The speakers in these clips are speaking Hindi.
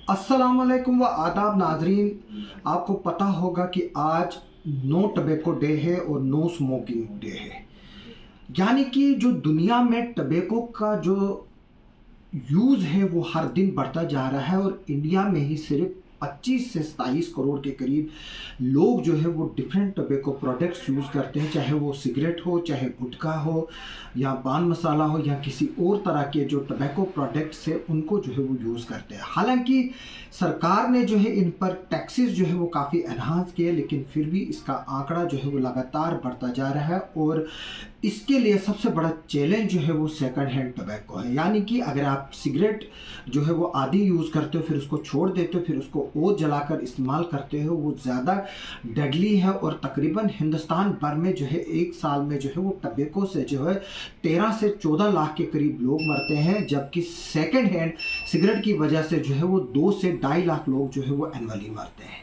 अस्सलाम वालेकुम व आदाब नाजरीन। आपको पता होगा कि आज नो टबैको डे है और नो स्मोकिंग डे है। यानी कि जो दुनिया में टबैको का जो यूज़ है वो हर दिन बढ़ता जा रहा है और इंडिया में ही सिर्फ 25 से 27 करोड़ के करीब लोग जो है वो डिफरेंट टबैको प्रोडक्ट्स यूज़ करते हैं, चाहे वो सिगरेट हो, चाहे गुटखा हो या पान मसाला हो या किसी और तरह के जो टबैको प्रोडक्ट्स है उनको जो है वो यूज़ करते हैं। हालांकि सरकार ने जो है इन पर टैक्सेस जो है वो काफ़ी एनहांस किए, लेकिन फिर भी इसका आंकड़ा जो है वो लगातार बढ़ता जा रहा है और इसके लिए सबसे बड़ा चैलेंज जो है वो सेकंड हैंड टबैको है। यानी कि अगर आप सिगरेट जो है वो आधी यूज़ करते हो, फिर उसको छोड़ देते हो, फिर उसको और जलाकर इस्तेमाल करते हो, वो ज़्यादा डेडली है और तकरीबन हिंदुस्तान भर में जो है एक साल में जो है वो टबैको से जो है 13 से 14 लाख के करीब लोग मरते हैं, जबकि सेकंड हैंड सिगरेट की वजह से जो है वो 2 से 2.5 लाख लोग जो है वो एनुअली मरते हैं।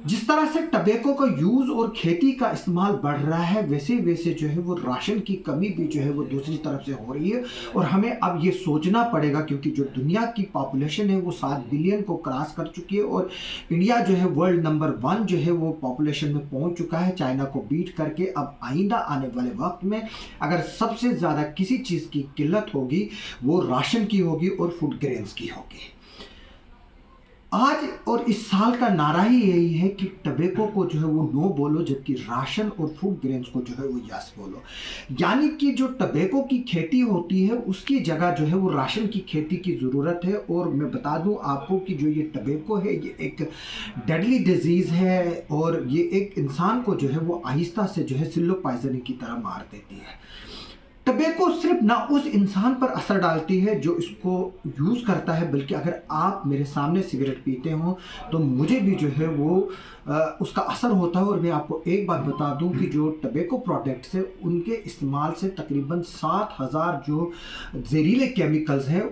जिस तरह से टबैको का यूज़ और खेती का इस्तेमाल बढ़ रहा है, वैसे वैसे जो है वो राशन की कमी भी जो है वो दूसरी तरफ से हो रही है और हमें अब ये सोचना पड़ेगा, क्योंकि जो दुनिया की पॉपुलेशन है वो 7 बिलियन को क्रॉस कर चुकी है और इंडिया जो है वर्ल्ड नंबर 1 जो है वो पॉपुलेशन में पहुंच चुका है, चाइना को बीट करके। अब आइंदा आने वाले वक्त में अगर सबसे ज़्यादा किसी चीज़ की किल्लत होगी वो राशन की होगी और फूड ग्रेन्स की होगी। आज और इस साल का नारा ही यही है कि टबैको को जो है वो नो बोलो, जबकि राशन और फूड ग्रेन्स को जो है वो यस बोलो। यानी कि जो टबैको की खेती होती है उसकी जगह जो है वो राशन की खेती की ज़रूरत है। और मैं बता दूं आपको कि जो ये टबैको है ये एक डेडली डिजीज़ है और ये एक इंसान को जो है वो आहिस्ता से जो है सिल्लो पाइजनी की तरह मार देती है। टबैको सिर्फ ना उस इंसान पर असर डालती है जो इसको यूज़ करता है, बल्कि अगर आप मेरे सामने सिगरेट पीते हो तो मुझे भी जो है वो उसका असर होता है। और मैं आपको एक बात बता दूं कि जो टबैको प्रोडक्ट्स है उनके इस्तेमाल से तकरीबन 7,000 जो जहरीले केमिकल्स हैं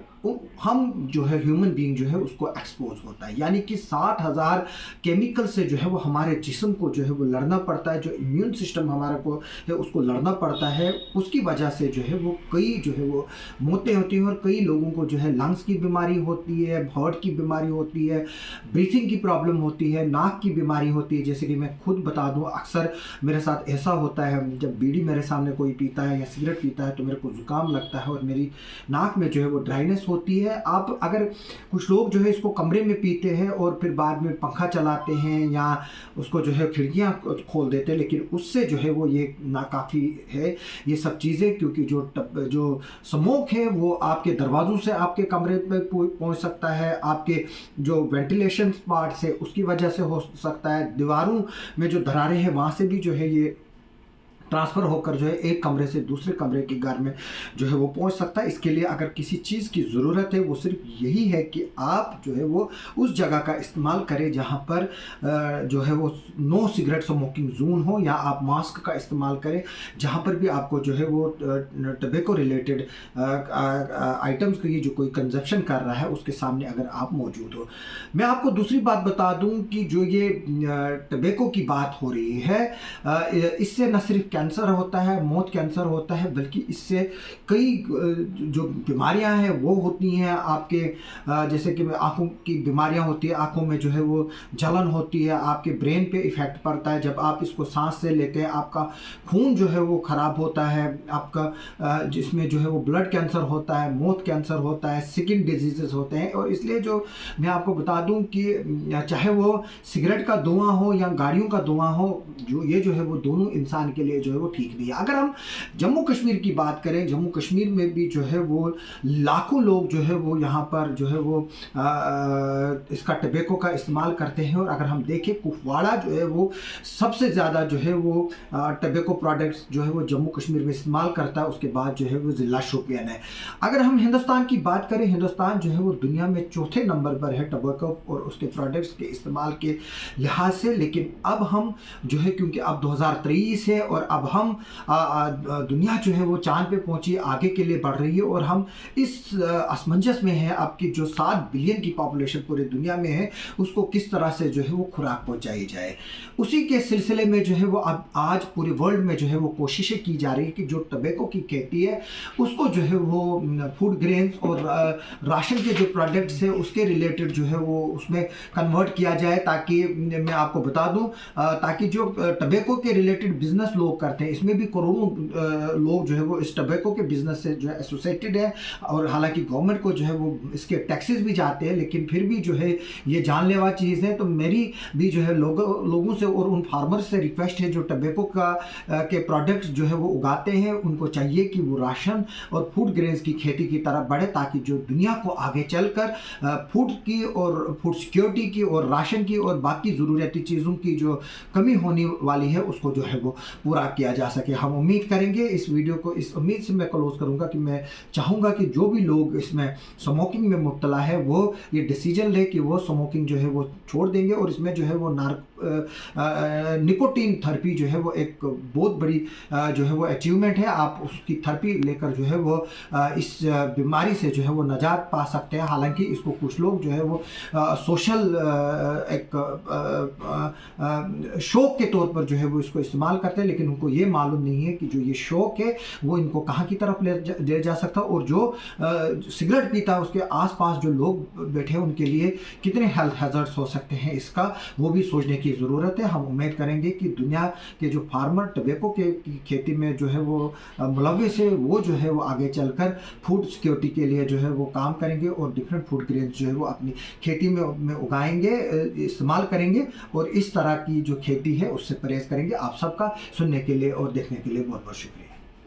हम जो है ह्यूमन बीइंग जो है उसको एक्सपोज होता है। यानी कि 7,000 केमिकल से जो है वो हमारे जिस्म को जो है वो लड़ना पड़ता है, जो इम्यून सिस्टम हमारे को है उसको लड़ना पड़ता है। उसकी वजह से जो है वो कई जो है वो मौतें होती हैं और कई लोगों को जो है लंग्स की बीमारी होती है, हार्ट की बीमारी होती है, ब्रीथिंग की प्रॉब्लम होती है, नाक की बीमारी होती है। जैसे कि मैं खुद बता दूं, अक्सर मेरे साथ ऐसा होता है जब बीड़ी मेरे सामने कोई पीता है या सिगरेट पीता है तो मेरे को ज़ुकाम लगता है और मेरी नाक में जो है वो ड्राइनेस होती है। आप अगर कुछ लोग जो है इसको कमरे में पीते हैं और फिर बाद में पंखा चलाते हैं या उसको जो है खिड़कियां खोल देते हैं, लेकिन उससे जो है वो ये नाकाफ़ी है ये सब चीज़ें, क्योंकि जो स्मोक है वो आपके दरवाज़ों से आपके कमरे में पहुंच सकता है, आपके जो वेंटिलेशन पार्ट्स है उसकी वजह से हो सकता है, दीवारों में जो दरारें हैं वहाँ से भी जो है ये ट्रांसफ़र होकर जो है एक कमरे से दूसरे कमरे के घर में जो है वो पहुंच सकता है। इसके लिए अगर किसी चीज़ की ज़रूरत है वो सिर्फ यही है कि आप जो है वो उस जगह का इस्तेमाल करें जहां पर जो है वो नो सिगरेट स्मोकिंग जोन हो, या आप मास्क का इस्तेमाल करें जहां पर भी आपको जो है वो टबैको रिलेटेड आइटम्स की जो कोई कंजप्शन कर रहा है उसके सामने अगर आप मौजूद हो। मैं आपको दूसरी बात बता दूं कि जो ये टबैको की बात हो रही है इससे न सिर्फ कैंसर होता है, मौत कैंसर होता है, बल्कि इससे कई जो बीमारियां हैं वो होती हैं आपके, जैसे कि आँखों की बीमारियां होती है, आँखों में जो है वो जलन होती है, आपके ब्रेन पे इफ़ेक्ट पड़ता है। जब आप इसको सांस से लेते हैं आपका खून जो है वो ख़राब होता है, आपका जिसमें जो है वो ब्लड कैंसर होता है, मौत कैंसर होता है, स्किन डिजीज़ होते हैं। और इसलिए जो मैं आपको बता दूं कि चाहे वो सिगरेट का धुआं हो या गाड़ियों का धुआं हो, जो है वो दोनों इंसान के लिए जो है वो ठीक नहीं है। अगर हम जम्मू कश्मीर की बात करें, जम्मू कश्मीर में भी जो है वो लाखों लोग जो है वो यहाँ पर जो है वो इसका टबैको का इस्तेमाल करते हैं। और अगर हम देखें कुपवाड़ा जो है वो सबसे ज़्यादा जो है वो टबैको प्रोडक्ट्स जो है वो जम्मू कश्मीर में इस्तेमाल करता है, उसके बाद जो है वो ज़िला शोपियान है। अगर हम हिंदुस्तान की बात करें, हिंदुस्तान जो है वो दुनिया में चौथे नंबर पर है टबैको और उसके प्रोडक्ट्स के इस्तेमाल के लिहाज से। लेकिन अब हम जो है, क्योंकि अब 2023 है और अब अब हम दुनिया जो है वो चांद पे पहुंची, आगे के लिए बढ़ रही है और हम इस असमंजस में हैं अब की जो 7 बिलियन की पॉपुलेशन पूरी दुनिया में है उसको किस तरह से जो है वो खुराक पहुंचाई जाए। उसी के सिलसिले में जो है वो अब आज पूरे वर्ल्ड में जो है वो कोशिशें की जा रही है कि जो टबैको की खेती है उसको जो है वो फूड ग्रेन्स और राशन के जो प्रोडक्ट्स है उसके रिलेटेड जो है वो उसमें कन्वर्ट किया जाए, ताकि मैं आपको बता दूं ताकि जो टबैको के रिलेटेड बिजनेस लोग करते हैं इसमें भी करोड़ों लोग जो है वो इस टबैको के बिजनेस से जो है एसोसिएटेड है। और हालांकि गवर्नमेंट को जो है वो इसके टैक्सेस भी जाते हैं, लेकिन फिर भी जो है ये जानलेवा चीज़ है। तो मेरी भी जो है लोगों से और उन फार्मर्स से रिक्वेस्ट है जो टबैको के प्रोडक्ट्स जो है वो उगाते हैं, उनको चाहिए कि वो राशन और फूड ग्रेन्स की खेती की तरफ बढ़े, ताकि जो दुनिया को आगे चलकर फूड की और फूड सिक्योरिटी की और राशन की और बाकी ज़रूरियाती चीज़ों की जो कमी होने वाली है उसको जो है वो पूरा किया जा सके। हम उम्मीद करेंगे इस वीडियो को, इस उम्मीद से मैं क्लोज करूँगा कि मैं चाहूँगा कि जो भी लोग इसमें स्मोकिंग में मुब्तला है वो ये डिसीजन ले कि वो स्मोकिंग जो है वो छोड़ देंगे। और इसमें जो है वो निकोटीन थेरेपी जो है वो एक बहुत बड़ी जो है वो अचीवमेंट है। आप उसकी थेरेपी लेकर जो है वो इस बीमारी से जो है वो निजात पा सकते हैं। हालांकि इसको कुछ लोग जो है वो सोशल एक शौक के तौर पर जो है वो इसको इस्तेमाल करते हैं, लेकिन उनको ये मालूम नहीं है कि जो ये शौक है वो इनको कहाँ की तरफ ले जा सकता है और जो सिगरेट पीता है उसके आसपास जो लोग बैठे हैं उनके लिए कितने हेल्थ हैजर्ड्स हो सकते हैं, इसका वो भी सोचने की ज़रूरत है। हम उम्मीद करेंगे कि दुनिया के जो फार्मर टबैको के खेती में जो है वो मुलव्वस है वो जो है वो आगे चलकर फूड सिक्योरिटी के लिए जो है वो काम करेंगे और डिफरेंट फूड ग्रेन्स जो है वो अपनी खेती में उगाएंगे, इस्तेमाल करेंगे और इस तरह की जो खेती है उससे परहेज़ करेंगे। आप सबका सुनने के लिए और देखने के लिए बहुत बहुत शुक्रिया।